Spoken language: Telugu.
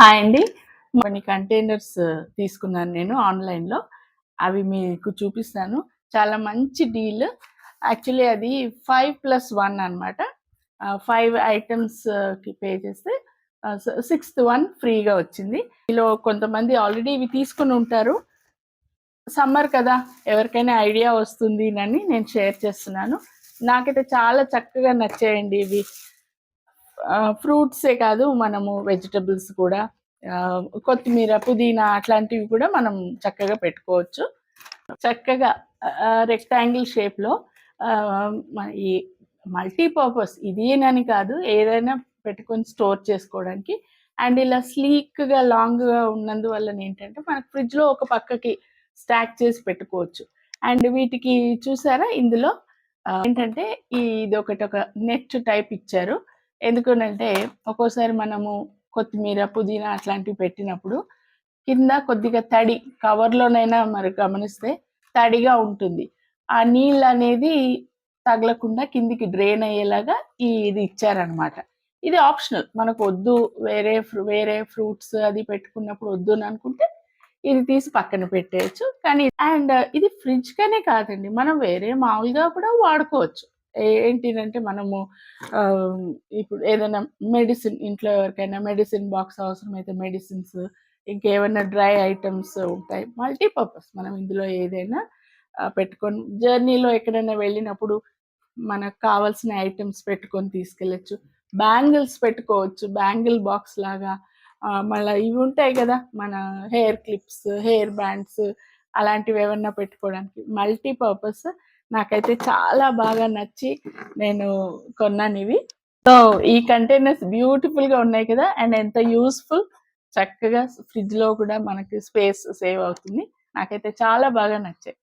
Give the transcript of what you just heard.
హాయ్ అండి. కొన్ని కంటైనర్స్ తీసుకున్నాను నేను ఆన్‌లైన్‌లో. అవి మీకు చూపిస్తాను. చాలా మంచి డీల్. యాక్చువల్లీ అది 5+1 అనమాట. 5 ఐటెమ్స్‌కి పే చేస్తే సిక్స్త్ వన్ ఫ్రీగా వచ్చింది. మీలో కొంతమంది ఆల్రెడీ ఇవి తీసుకొని ఉంటారు. సమ్మర్ కదా! ఎవరికైనా ఐడియా వస్తుందినని నేను షేర్ చేస్తున్నాను. నాకైతే చాలా చక్కగా నచ్చాయండి ఇవి. ఫ్రూట్సే కాదు, మనము వెజిటబుల్స్ కూడా కొత్తిమీర, పుదీనా అట్లాంటివి కూడా మనం చక్కగా పెట్టుకోవచ్చు. చక్కగా రెక్టాంగిల్ షేప్‌లో ఈ మల్టీపర్పస్ ఇదేనని కాదు, ఏదైనా పెట్టుకొని స్టోర్ చేసుకోవడానికి. అండ్ ఇలా స్లీక్‌గా, లాంగ్‌గా ఉన్నందువల్లనేంటంటే, మనకు ఫ్రిడ్జ్‌లో ఒక పక్కకి స్టాక్ చేసి పెట్టుకోవచ్చు. అండ్ వీటికి చూసారా ఇందులో ఏంటంటే, ఇదొకటి నెట్ టైప్ ఇచ్చారు. ఎందుకనంటే, ఒక్కోసారి మనము కొత్తిమీర, పుదీనా అట్లాంటివి పెట్టినప్పుడు కింద కొద్దిగా తడి కవర్‌లోనైనా మరి గమనిస్తే తడిగా ఉంటుంది. ఆ నీళ్ళనేది తగలకుండా కిందికి డ్రైన్ అయ్యేలాగా ఇది ఇచ్చారనమాట. ఇది ఆప్షనల్. మనకొద్దు, వేరే ఫ్రూట్స్ అది పెట్టుకున్నప్పుడు వద్దుననుకుంటే ఇది తీసి పక్కన పెట్టేయొచ్చు. కానీ ఇది ఫ్రిడ్జ్‌కనే కాదండి, మనం వేరే మామూలుగా కూడా వాడుకోవచ్చు. ఏంటిదంటే మనము ఆహ్, ఇప్పుడు ఏదైనా మెడిసిన్, ఇంట్లో ఎవరికైనా మెడిసిన్ బాక్స్ అవసరమైతే మెడిసిన్స్, ఇంకేమైనా డ్రై ఐటెమ్స్ ఉంటాయి. మల్టీపర్పస్ మనం ఇందులో ఏదైనా పెట్టుకొని జర్నీలో ఎక్కడైనా వెళ్ళినప్పుడు మనకు కావాల్సిన ఐటెమ్స్ పెట్టుకొని తీసుకెళ్ళొచ్చు. బ్యాంగిల్స్ పెట్టుకోవచ్చు. బ్యాంగిల్ బాక్స్ లాగా. మళ్ళా ఇవి ఉంటాయి గదా! మన హెయిర్ క్లిప్స్, హెయిర్ బ్యాండ్స్ అలాంటివేవన్నా పెట్టుకోవడానికి. మల్టీపర్పస్. నాకైతే చాలా బాగా నచ్చి నేను కొన్నానివి. సో, ఈ కంటైనర్స్ బ్యూటిఫుల్‌గా ఉన్నాయి కదా! అండ్ ఎంత యూజ్‌ఫుల్. చక్కగా ఫ్రిడ్జ్‌లో కూడా మనకి స్పేస్ సేవ్ అవుతుంది. నాకైతే చాలా బాగా నచ్చాయి.